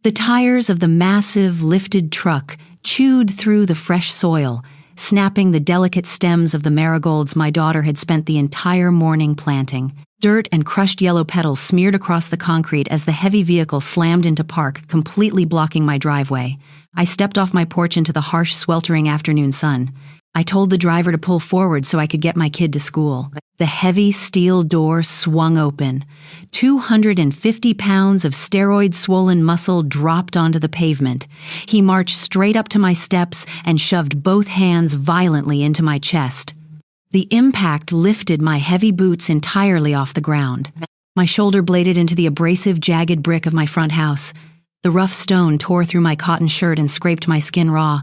The tires of the massive, lifted truck chewed through the fresh soil, snapping the delicate stems of the marigolds my daughter had spent the entire morning planting. Dirt and crushed yellow petals smeared across the concrete as the heavy vehicle slammed into park, completely blocking my driveway. I stepped off my porch into the harsh, sweltering afternoon sun. I told the driver to pull forward so I could get my kid to school. The heavy steel door swung open. 250 pounds of steroid-swollen muscle dropped onto the pavement. He marched straight up to my steps and shoved both hands violently into my chest. The impact lifted my heavy boots entirely off the ground. My shoulder bladed into the abrasive, jagged brick of my front house. The rough stone tore through my cotton shirt and scraped my skin raw.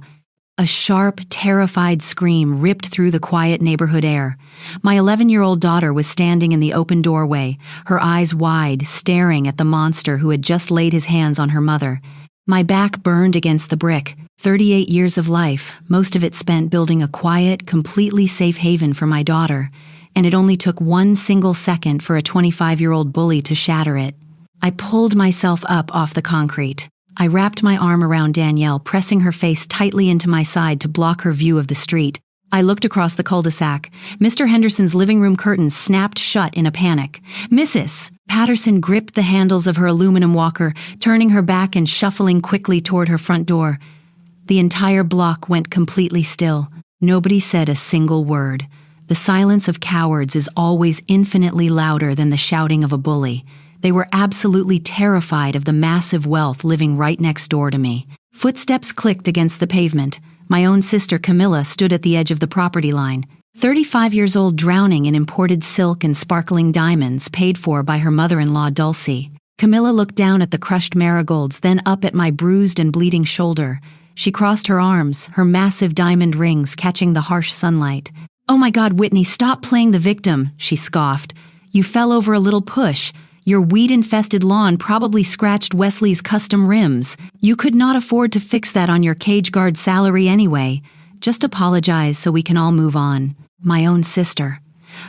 A sharp, terrified scream ripped through the quiet neighborhood air. My 11-year-old daughter was standing in the open doorway, her eyes wide, staring at the monster who had just laid his hands on her mother. My back burned against the brick. 38 years of life, most of it spent building a quiet, completely safe haven for my daughter, and it only took one single second for a 25-year-old bully to shatter it. I pulled myself up off the concrete. I wrapped my arm around Danielle, pressing her face tightly into my side to block her view of the street. I looked across the cul-de-sac. Mr. Henderson's living room curtains snapped shut in a panic. "Mrs." Patterson gripped the handles of her aluminum walker, turning her back and shuffling quickly toward her front door. The entire block went completely still. Nobody said a single word. The silence of cowards is always infinitely louder than the shouting of a bully. They were absolutely terrified of the massive wealth living right next door to me. Footsteps clicked against the pavement. My own sister Camilla stood at the edge of the property line. 35 years old, drowning in imported silk and sparkling diamonds paid for by her mother-in-law Dulcie. Camilla looked down at the crushed marigolds, then up at my bruised and bleeding shoulder. She crossed her arms, her massive diamond rings catching the harsh sunlight. "Oh my God, Whitney, stop playing the victim," she scoffed. "You fell over a little push. Your weed-infested lawn probably scratched Wesley's custom rims. You could not afford to fix that on your cage guard salary anyway. Just apologize so we can all move on." My own sister.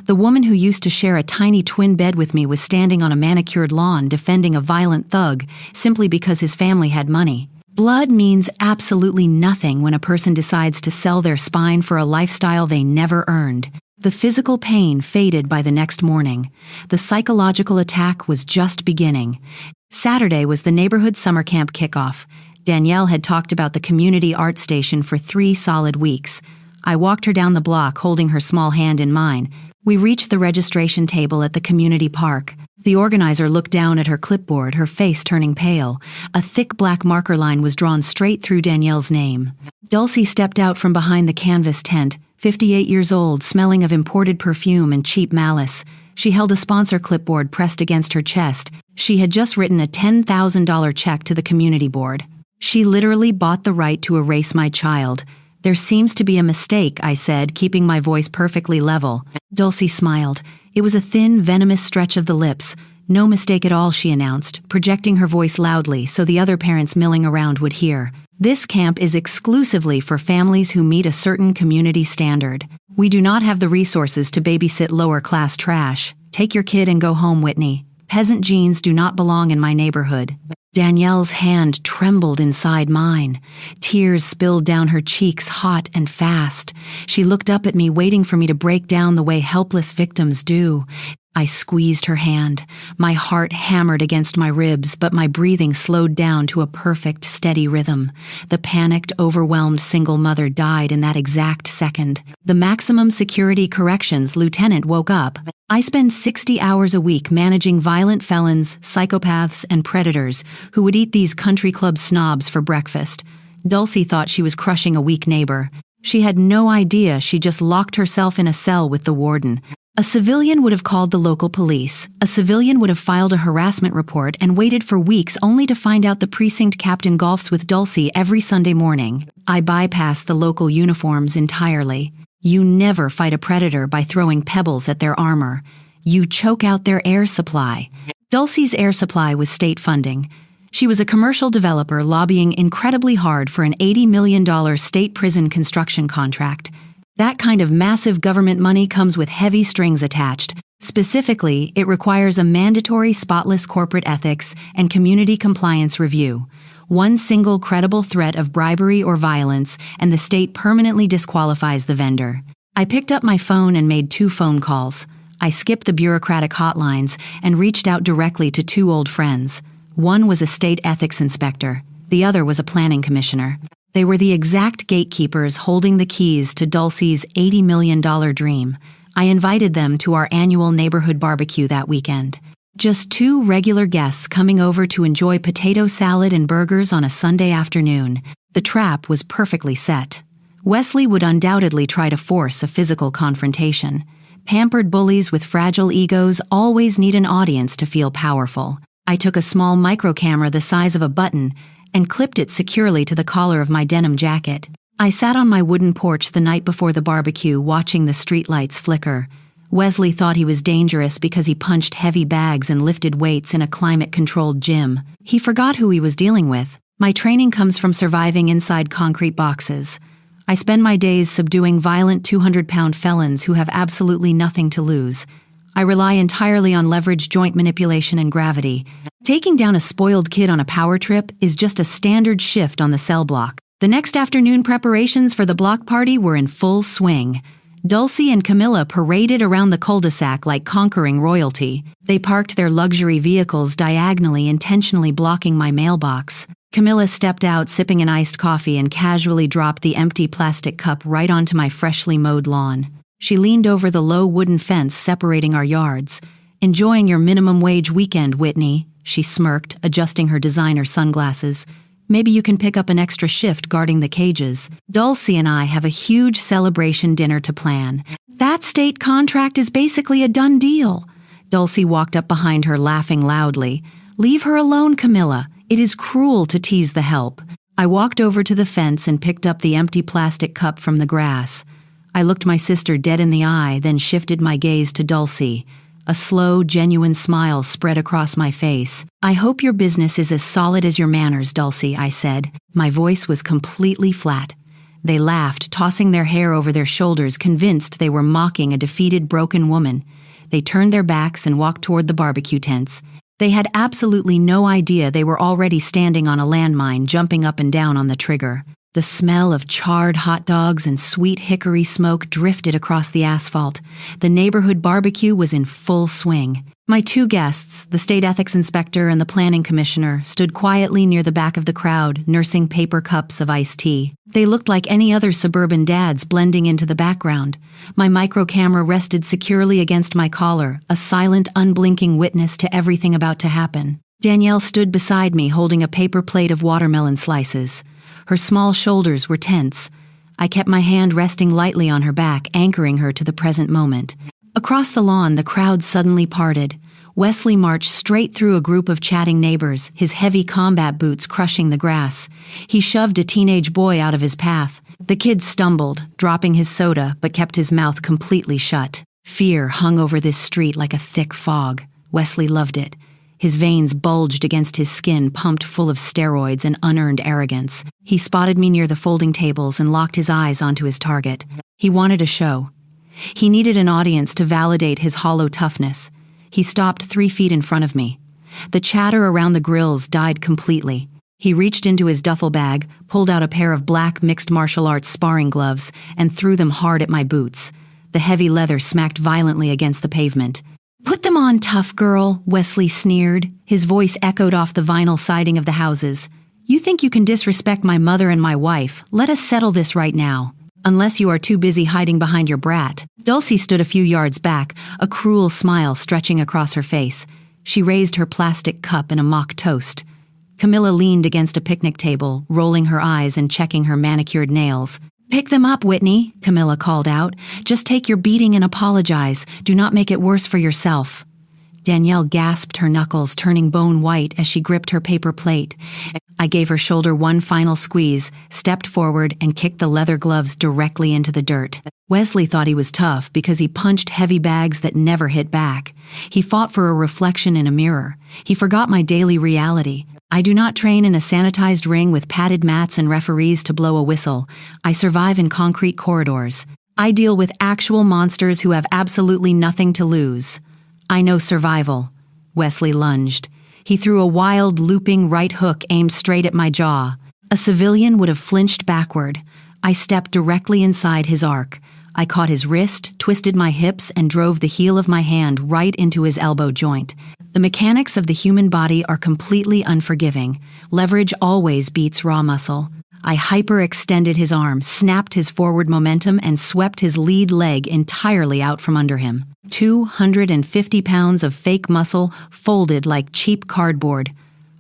The woman who used to share a tiny twin bed with me was standing on a manicured lawn defending a violent thug simply because his family had money. Blood means absolutely nothing when a person decides to sell their spine for a lifestyle they never earned. The physical pain faded by the next morning. The psychological attack was just beginning. Saturday was the neighborhood summer camp kickoff. Danielle had talked about the community art station for 3 solid weeks. I walked her down the block, holding her small hand in mine. We reached the registration table at the community park. The organizer looked down at her clipboard, her face turning pale. A thick black marker line was drawn straight through Danielle's name. Dulcie stepped out from behind the canvas tent, 58 years old, smelling of imported perfume and cheap malice. She held a sponsor clipboard pressed against her chest. She had just written a $10,000 check to the community board. She literally bought the right to erase my child. "There seems to be a mistake," I said, keeping my voice perfectly level. Dulcie smiled. It was a thin, venomous stretch of the lips. "No mistake at all," she announced, projecting her voice loudly so the other parents milling around would hear. "This camp is exclusively for families who meet a certain community standard. We do not have the resources to babysit lower-class trash. Take your kid and go home, Whitney. Peasant genes do not belong in my neighborhood." Danielle's hand trembled inside mine. Tears spilled down her cheeks hot and fast. She looked up at me, waiting for me to break down the way helpless victims do. I squeezed her hand. My heart hammered against my ribs, but my breathing slowed down to a perfect, steady rhythm. The panicked, overwhelmed single mother died in that exact second. The maximum security corrections lieutenant woke up. I spend 60 hours a week managing violent felons, psychopaths, and predators who would eat these country club snobs for breakfast. Dulcie thought she was crushing a weak neighbor. She had no idea she just locked herself in a cell with the warden. A civilian would have called the local police. A civilian would have filed a harassment report and waited for weeks only to find out the precinct captain golfs with Dulcie every Sunday morning. I bypassed the local uniforms entirely. You never fight a predator by throwing pebbles at their armor. You choke out their air supply. Dulcie's air supply was state funding. She was a commercial developer lobbying incredibly hard for an $80 million state prison construction contract. That kind of massive government money comes with heavy strings attached. Specifically, it requires a mandatory spotless corporate ethics and community compliance review. One single credible threat of bribery or violence, and the state permanently disqualifies the vendor. I picked up my phone and made 2 phone calls. I skipped the bureaucratic hotlines and reached out directly to 2 old friends. One was a state ethics inspector. The other was a planning commissioner. They were the exact gatekeepers holding the keys to Dulcie's $80 million dream. I invited them to our annual neighborhood barbecue that weekend. Just 2 regular guests coming over to enjoy potato salad and burgers on a Sunday afternoon. The trap was perfectly set. Wesley would undoubtedly try to force a physical confrontation. Pampered bullies with fragile egos always need an audience to feel powerful. I took a small micro camera the size of a button and clipped it securely to the collar of my denim jacket. I sat on my wooden porch the night before the barbecue watching the streetlights flicker. Wesley thought he was dangerous because he punched heavy bags and lifted weights in a climate-controlled gym. He forgot who he was dealing with. My training comes from surviving inside concrete boxes. I spend my days subduing violent 200-pound felons who have absolutely nothing to lose. I rely entirely on leverage, joint manipulation, and gravity. Taking down a spoiled kid on a power trip is just a standard shift on the cell block. The next afternoon, preparations for the block party were in full swing. Dulcie and Camilla paraded around the cul-de-sac like conquering royalty. They parked their luxury vehicles diagonally, intentionally blocking my mailbox. Camilla stepped out sipping an iced coffee and casually dropped the empty plastic cup right onto my freshly mowed lawn. She leaned over the low wooden fence separating our yards. "Enjoying your minimum wage weekend, Whitney," she smirked, adjusting her designer sunglasses. "Maybe you can pick up an extra shift guarding the cages. Dulcie and I have a huge celebration dinner to plan. That state contract is basically a done deal." Dulcie walked up behind her, laughing loudly. "Leave her alone, Camilla. It is cruel to tease the help." I walked over to the fence and picked up the empty plastic cup from the grass. I looked my sister dead in the eye, then shifted my gaze to Dulcie. A slow, genuine smile spread across my face. "I hope your business is as solid as your manners, Dulcie," I said. My voice was completely flat. They laughed, tossing their hair over their shoulders, convinced they were mocking a defeated, broken woman. They turned their backs and walked toward the barbecue tents. They had absolutely no idea they were already standing on a landmine, jumping up and down on the trigger. The smell of charred hot dogs and sweet hickory smoke drifted across the asphalt. The neighborhood barbecue was in full swing. My 2 guests, the state ethics inspector and the planning commissioner, stood quietly near the back of the crowd, nursing paper cups of iced tea. They looked like any other suburban dads blending into the background. My micro camera rested securely against my collar, a silent, unblinking witness to everything about to happen. Danielle stood beside me holding a paper plate of watermelon slices. Her small shoulders were tense. I kept my hand resting lightly on her back, anchoring her to the present moment. Across the lawn, the crowd suddenly parted. Wesley marched straight through a group of chatting neighbors, his heavy combat boots crushing the grass. He shoved a teenage boy out of his path. The kid stumbled, dropping his soda, but kept his mouth completely shut. Fear hung over this street like a thick fog. Wesley loved it. His veins bulged against his skin, pumped full of steroids and unearned arrogance. He spotted me near the folding tables and locked his eyes onto his target. He wanted a show. He needed an audience to validate his hollow toughness. He stopped 3 feet in front of me. The chatter around the grills died completely. He reached into his duffel bag, pulled out a pair of black mixed martial arts sparring gloves, and threw them hard at my boots. The heavy leather smacked violently against the pavement. "Put them on, tough girl," Wesley sneered. His voice echoed off the vinyl siding of the houses. "You think you can disrespect my mother and my wife? Let us settle this right now. Unless you are too busy hiding behind your brat." Dulcie stood a few yards back, a cruel smile stretching across her face. She raised her plastic cup in a mock toast. Camilla leaned against a picnic table, rolling her eyes and checking her manicured nails. "Pick them up, Whitney," Camilla called out. "Just take your beating and apologize. Do not make it worse for yourself." Danielle gasped, her knuckles turning bone white as she gripped her paper plate. I gave her shoulder one final squeeze, stepped forward, and kicked the leather gloves directly into the dirt. Wesley thought he was tough because he punched heavy bags that never hit back. He fought for a reflection in a mirror. He forgot my daily reality. I do not train in a sanitized ring with padded mats and referees to blow a whistle. I survive in concrete corridors. I deal with actual monsters who have absolutely nothing to lose. I know survival. Wesley lunged. He threw a wild, looping right hook aimed straight at my jaw. A civilian would have flinched backward. I stepped directly inside his arc. I caught his wrist, twisted my hips, and drove the heel of my hand right into his elbow joint. The mechanics of the human body are completely unforgiving. Leverage always beats raw muscle. I hyperextended his arm, snapped his forward momentum, and swept his lead leg entirely out from under him. 250 pounds of fake muscle folded like cheap cardboard.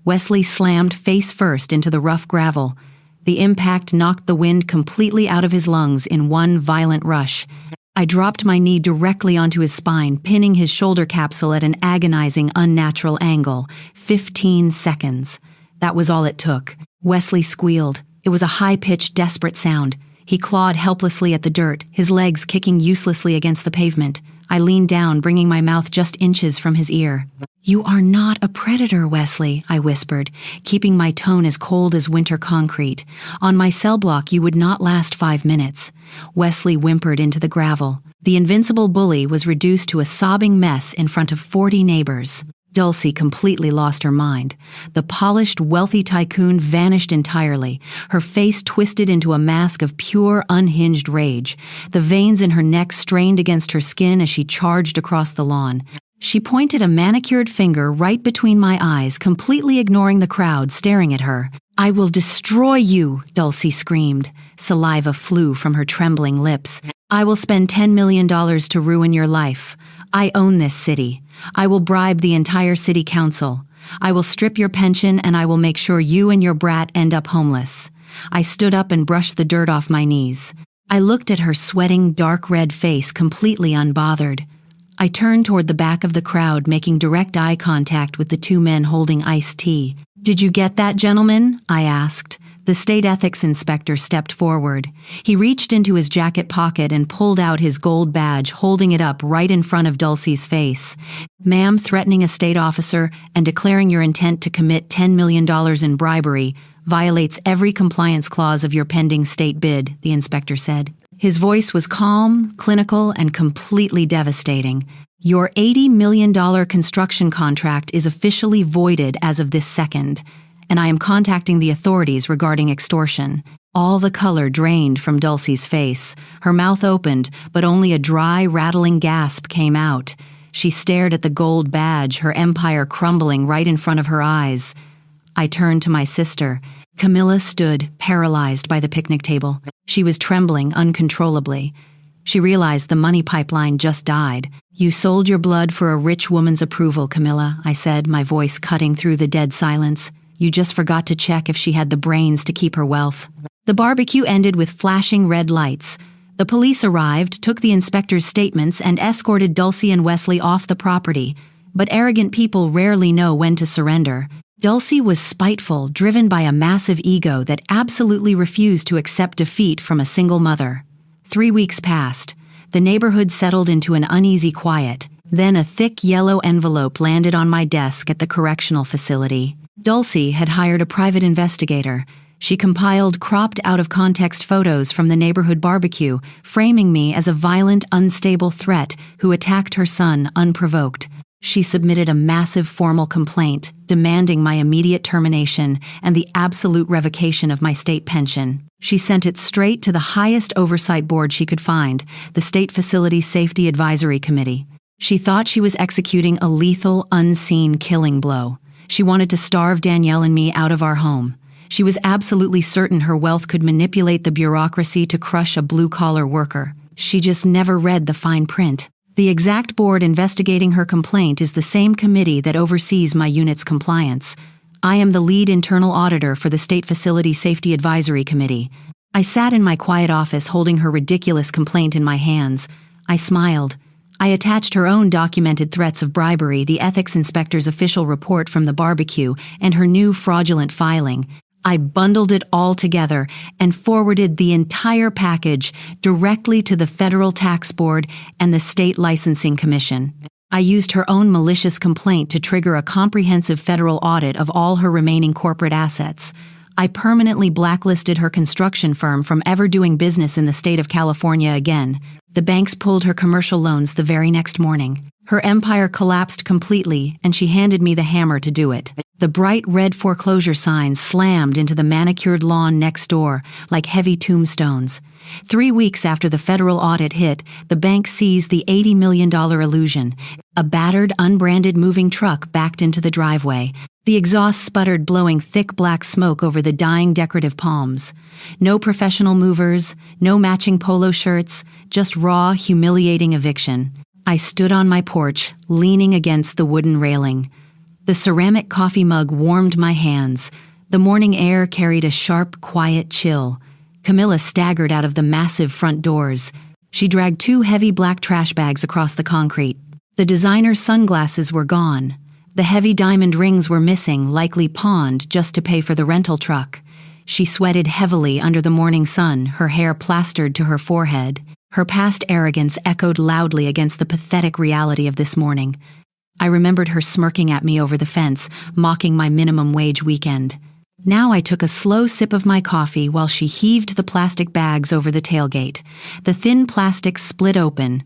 Wesley slammed face first into the rough gravel. The impact knocked the wind completely out of his lungs in one violent rush. I dropped my knee directly onto his spine, pinning his shoulder capsule at an agonizing, unnatural angle. 15 seconds. That was all it took. Wesley squealed. It was a high-pitched, desperate sound. He clawed helplessly at the dirt, his legs kicking uselessly against the pavement. I leaned down, bringing my mouth just inches from his ear. "You are not a predator, Wesley," I whispered, keeping my tone as cold as winter concrete. "On my cell block, you would not last 5 minutes." Wesley whimpered into the gravel. The invincible bully was reduced to a sobbing mess in front of 40 neighbors. Dulcie completely lost her mind. The polished, wealthy tycoon vanished entirely, her face twisted into a mask of pure, unhinged rage. The veins in her neck strained against her skin as she charged across the lawn. She pointed a manicured finger right between my eyes, completely ignoring the crowd staring at her. "I will destroy you," Dulcie screamed. Saliva flew from her trembling lips. "I will spend $10 million to ruin your life. I own this city. I will bribe the entire city council. I will strip your pension and I will make sure you and your brat end up homeless." I stood up and brushed the dirt off my knees. I looked at her sweating, dark red face, completely unbothered. I turned toward the back of the crowd, making direct eye contact with the 2 men holding iced tea. "Did you get that, gentlemen?" I asked. The state ethics inspector stepped forward. He reached into his jacket pocket and pulled out his gold badge, holding it up right in front of Dulcie's face. "Ma'am, threatening a state officer and declaring your intent to commit $10 million in bribery violates every compliance clause of your pending state bid," the inspector said. His voice was calm, clinical, and completely devastating. "Your $80 million construction contract is officially voided as of this second, and I am contacting the authorities regarding extortion." All the color drained from Dulcie's face. Her mouth opened, but only a dry, rattling gasp came out. She stared at the gold badge, her empire crumbling right in front of her eyes. I turned to my sister. Camilla stood, paralyzed by the picnic table. She was trembling uncontrollably. She realized the money pipeline just died. "You sold your blood for a rich woman's approval, Camilla," I said, my voice cutting through the dead silence. "You just forgot to check if she had the brains to keep her wealth." The barbecue ended with flashing red lights. The police arrived, took the inspector's statements, and escorted Dulcie and Wesley off the property. But arrogant people rarely know when to surrender. Dulcie was spiteful, driven by a massive ego that absolutely refused to accept defeat from a single mother. 3 weeks passed. The neighborhood settled into an uneasy quiet. Then a thick yellow envelope landed on my desk at the correctional facility. Dulcie had hired a private investigator. She compiled cropped out-of-context photos from the neighborhood barbecue, framing me as a violent, unstable threat who attacked her son unprovoked. She submitted a massive formal complaint, demanding my immediate termination and the absolute revocation of my state pension. She sent it straight to the highest oversight board she could find, the State Facility Safety Advisory Committee. She thought she was executing a lethal, unseen killing blow. She wanted to starve Danielle and me out of our home. She was absolutely certain her wealth could manipulate the bureaucracy to crush a blue-collar worker. She just never read the fine print. The exact board investigating her complaint is the same committee that oversees my unit's compliance. I am the lead internal auditor for the State Facility Safety Advisory Committee. I sat in my quiet office holding her ridiculous complaint in my hands. I smiled. I attached her own documented threats of bribery, the ethics inspector's official report from the barbecue, and her new fraudulent filing. I bundled it all together and forwarded the entire package directly to the Federal Tax Board and the State Licensing Commission. I used her own malicious complaint to trigger a comprehensive federal audit of all her remaining corporate assets. I permanently blacklisted her construction firm from ever doing business in the state of California again. The banks pulled her commercial loans the very next morning. Her empire collapsed completely, and she handed me the hammer to do it. The bright red foreclosure signs slammed into the manicured lawn next door like heavy tombstones. 3 weeks after the federal audit hit, the bank seized the $80 million illusion. A battered, unbranded moving truck backed into the driveway. The exhaust sputtered, blowing thick black smoke over the dying decorative palms. No professional movers, no matching polo shirts, just raw, humiliating eviction. I stood on my porch, leaning against the wooden railing. The ceramic coffee mug warmed my hands. The morning air carried a sharp, quiet chill. Camilla staggered out of the massive front doors. She dragged 2 heavy black trash bags across the concrete. The designer sunglasses were gone. The heavy diamond rings were missing, likely pawned just to pay for the rental truck. She sweated heavily under the morning sun, her hair plastered to her forehead. Her past arrogance echoed loudly against the pathetic reality of this morning. I remembered her smirking at me over the fence, mocking my minimum wage weekend. Now I took a slow sip of my coffee while she heaved the plastic bags over the tailgate. The thin plastic split open.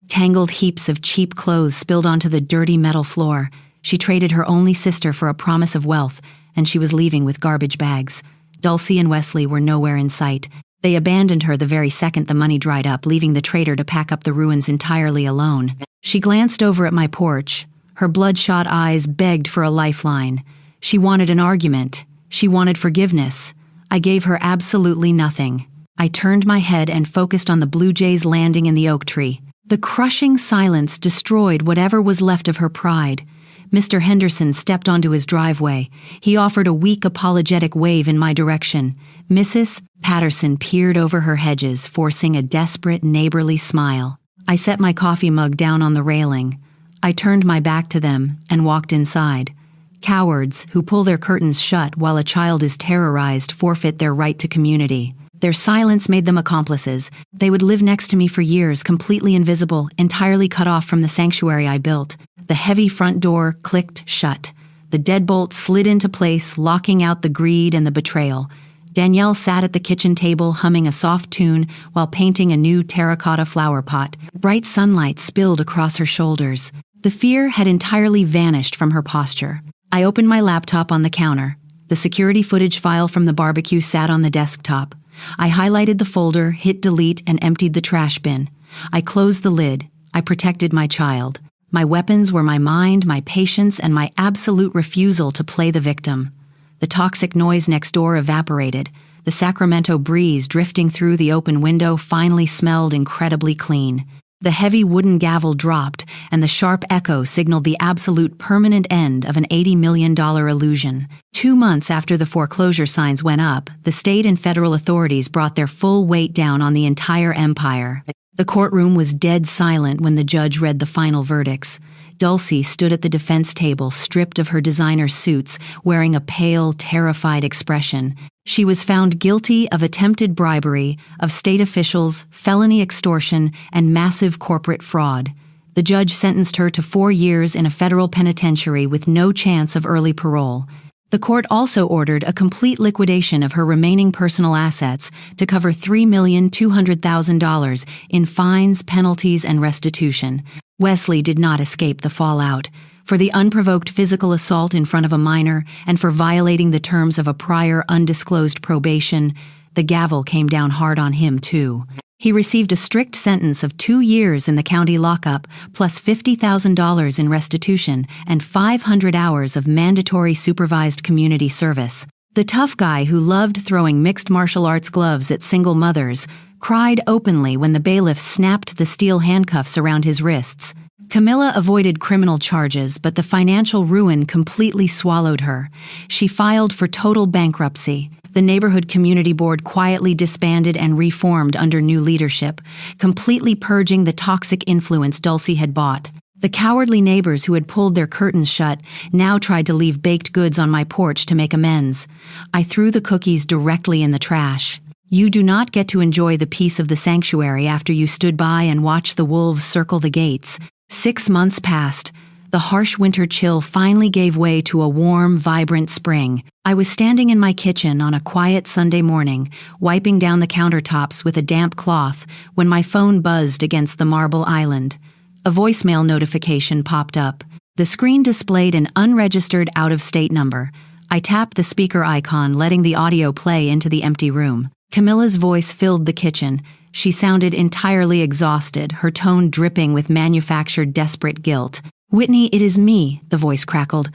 Tangled heaps of cheap clothes spilled onto the dirty metal floor. She traded her only sister for a promise of wealth, and she was leaving with garbage bags. Dulcie and Wesley were nowhere in sight. They abandoned her the very second the money dried up, leaving the trader to pack up the ruins entirely alone. She glanced over at my porch. Her bloodshot eyes begged for a lifeline. She wanted an argument. She wanted forgiveness. I gave her absolutely nothing. I turned my head and focused on the blue jays landing in the oak tree. The crushing silence destroyed whatever was left of her pride. Mr. Henderson stepped onto his driveway. He offered a weak, apologetic wave in my direction. Mrs. Patterson peered over her hedges, forcing a desperate, neighborly smile. I set my coffee mug down on the railing. I turned my back to them and walked inside. Cowards who pull their curtains shut while a child is terrorized forfeit their right to community. Their silence made them accomplices. They would live next to me for years, completely invisible, entirely cut off from the sanctuary I built. The heavy front door clicked shut. The deadbolt slid into place, locking out the greed and the betrayal. Danielle sat at the kitchen table humming a soft tune while painting a new terracotta flower pot. Bright sunlight spilled across her shoulders. The fear had entirely vanished from her posture. I opened my laptop on the counter. The security footage file from the barbecue sat on the desktop. I highlighted the folder, hit delete, and emptied the trash bin. I closed the lid. I protected my child. My weapons were my mind, my patience, and my absolute refusal to play the victim. The toxic noise next door evaporated. The Sacramento breeze drifting through the open window finally smelled incredibly clean. The heavy wooden gavel dropped, and the sharp echo signaled the absolute permanent end of an $80 million illusion. 2 months after the foreclosure signs went up, the state and federal authorities brought their full weight down on the entire empire. The courtroom was dead silent when the judge read the final verdicts. Dulcie stood at the defense table, stripped of her designer suits, wearing a pale, terrified expression. She was found guilty of attempted bribery, of state officials, felony extortion, and massive corporate fraud. The judge sentenced her to 4 years in a federal penitentiary with no chance of early parole. The court also ordered a complete liquidation of her remaining personal assets to cover $3,200,000 in fines, penalties, and restitution. Wesley did not escape the fallout. For the unprovoked physical assault in front of a minor and for violating the terms of a prior undisclosed probation, the gavel came down hard on him, too. He received a strict sentence of 2 years in the county lockup, plus $50,000 in restitution and 500 hours of mandatory supervised community service. The tough guy who loved throwing mixed martial arts gloves at single mothers cried openly when the bailiff snapped the steel handcuffs around his wrists. Camilla avoided criminal charges, but the financial ruin completely swallowed her. She filed for total bankruptcy. The neighborhood community board quietly disbanded and reformed under new leadership, completely purging the toxic influence Dulcie had bought. The cowardly neighbors who had pulled their curtains shut now tried to leave baked goods on my porch to make amends. I threw the cookies directly in the trash. You do not get to enjoy the peace of the sanctuary after you stood by and watched the wolves circle the gates. 6 months passed. The harsh winter chill finally gave way to a warm, vibrant spring. I was standing in my kitchen on a quiet Sunday morning, wiping down the countertops with a damp cloth, when my phone buzzed against the marble island. A voicemail notification popped up. The screen displayed an unregistered out-of-state number. I tapped the speaker icon, letting the audio play into the empty room. Camilla's voice filled the kitchen. She sounded entirely exhausted, her tone dripping with manufactured desperate guilt. "Whitney, it is me," the voice crackled.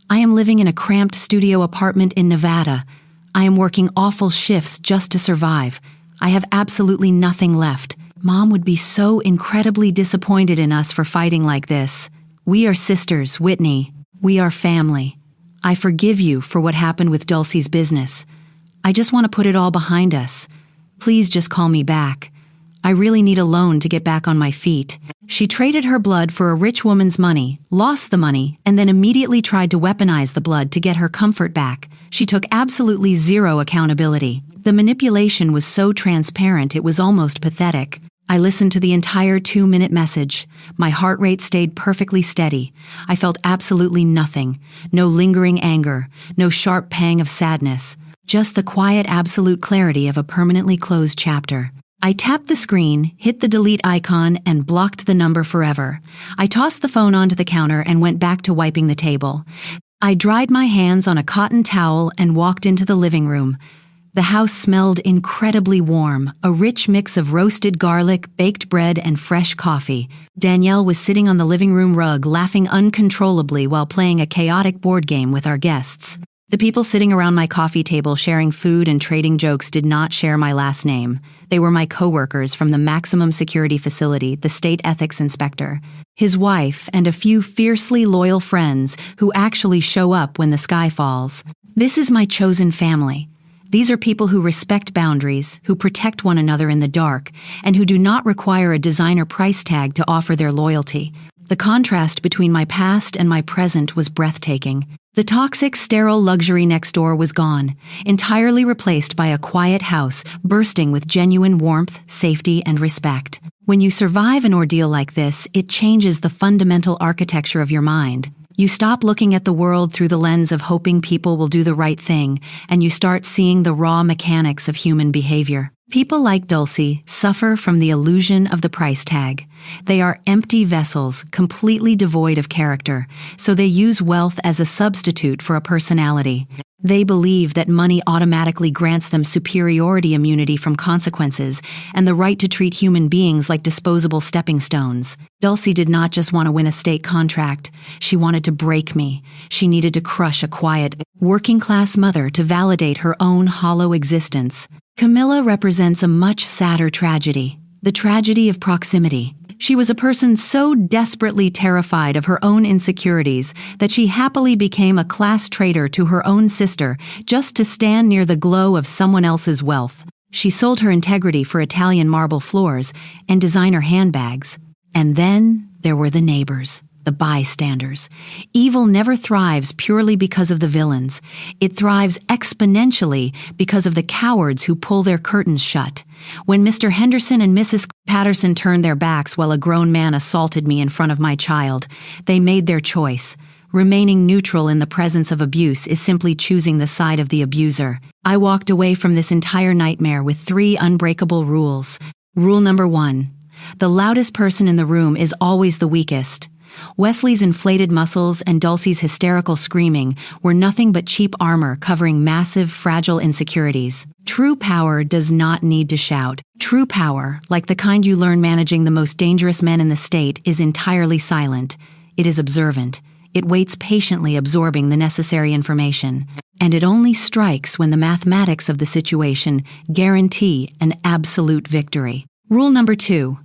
"I am living in a cramped studio apartment in Nevada. I am working awful shifts just to survive. I have absolutely nothing left. Mom would be so incredibly disappointed in us for fighting like this. We are sisters, Whitney. We are family. I forgive you for what happened with Dulcie's business. I just want to put it all behind us. Please just call me back. I really need a loan to get back on my feet." She traded her blood for a rich woman's money, lost the money, and then immediately tried to weaponize the blood to get her comfort back. She took absolutely zero accountability. The manipulation was so transparent it was almost pathetic. I listened to the entire 2-minute message. My heart rate stayed perfectly steady. I felt absolutely nothing. No lingering anger, no sharp pang of sadness. Just the quiet, absolute clarity of a permanently closed chapter. I tapped the screen, hit the delete icon, and blocked the number forever. I tossed the phone onto the counter and went back to wiping the table. I dried my hands on a cotton towel and walked into the living room. The house smelled incredibly warm, a rich mix of roasted garlic, baked bread, and fresh coffee. Danielle was sitting on the living room rug, laughing uncontrollably while playing a chaotic board game with our guests. The people sitting around my coffee table sharing food and trading jokes did not share my last name. They were my coworkers from the maximum security facility, the state ethics inspector, his wife, and a few fiercely loyal friends who actually show up when the sky falls. This is my chosen family. These are people who respect boundaries, who protect one another in the dark, and who do not require a designer price tag to offer their loyalty. The contrast between my past and my present was breathtaking. The toxic, sterile luxury next door was gone, entirely replaced by a quiet house bursting with genuine warmth, safety, and respect. When you survive an ordeal like this, it changes the fundamental architecture of your mind. You stop looking at the world through the lens of hoping people will do the right thing, and you start seeing the raw mechanics of human behavior. People like Dulcie suffer from the illusion of the price tag. They are empty vessels, completely devoid of character, so they use wealth as a substitute for a personality. They believe that money automatically grants them superiority immunity from consequences and the right to treat human beings like disposable stepping stones. Dulcie did not just want to win a state contract. She wanted to break me. She needed to crush a quiet, working-class mother to validate her own hollow existence. Camilla represents a much sadder tragedy, the tragedy of proximity. She was a person so desperately terrified of her own insecurities that she happily became a class traitor to her own sister just to stand near the glow of someone else's wealth. She sold her integrity for Italian marble floors and designer handbags. And then there were the neighbors, the bystanders. Evil never thrives purely because of the villains. It thrives exponentially because of the cowards who pull their curtains shut. When Mr. Henderson and Mrs. Patterson turned their backs while a grown man assaulted me in front of my child, they made their choice. Remaining neutral in the presence of abuse is simply choosing the side of the abuser. I walked away from this entire nightmare with 3 unbreakable rules. Rule number 1. The loudest person in the room is always the weakest. Wesley's inflated muscles and Dulcie's hysterical screaming were nothing but cheap armor covering massive, fragile insecurities. True power does not need to shout. True power, like the kind you learn managing the most dangerous men in the state, is entirely silent. It is observant. It waits patiently, absorbing the necessary information. And it only strikes when the mathematics of the situation guarantee an absolute victory. Rule number 2.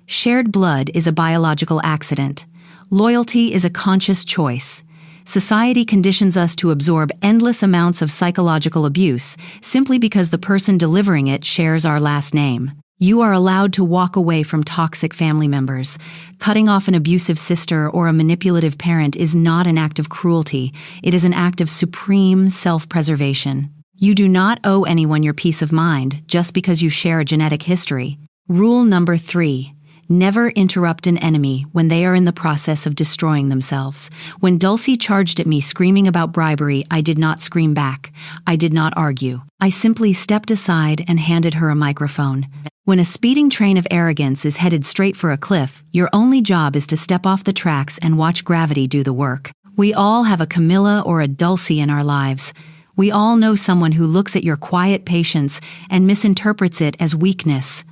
Shared blood is a biological accident. Loyalty is a conscious choice. Society conditions us to absorb endless amounts of psychological abuse simply because the person delivering it shares our last name. You are allowed to walk away from toxic family members. Cutting off an abusive sister or a manipulative parent is not an act of cruelty. It is an act of supreme self-preservation. You do not owe anyone your peace of mind just because you share a genetic history. Rule number 3. Never interrupt an enemy when they are in the process of destroying themselves. When Dulcie charged at me screaming about bribery, I did not scream back. I did not argue. I simply stepped aside and handed her a microphone. When a speeding train of arrogance is headed straight for a cliff, your only job is to step off the tracks and watch gravity do the work. We all have a Camilla or a Dulcie in our lives. We all know someone who looks at your quiet patience and misinterprets it as weakness.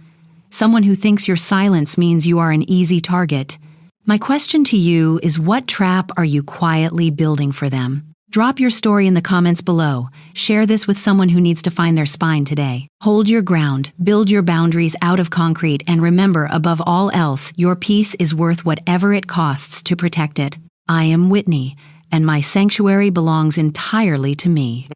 Someone who thinks your silence means you are an easy target. My question to you is, what trap are you quietly building for them? Drop your story in the comments below. Share this with someone who needs to find their spine today. Hold your ground, build your boundaries out of concrete, and remember, above all else, your peace is worth whatever it costs to protect it. I am Whitney, and my sanctuary belongs entirely to me.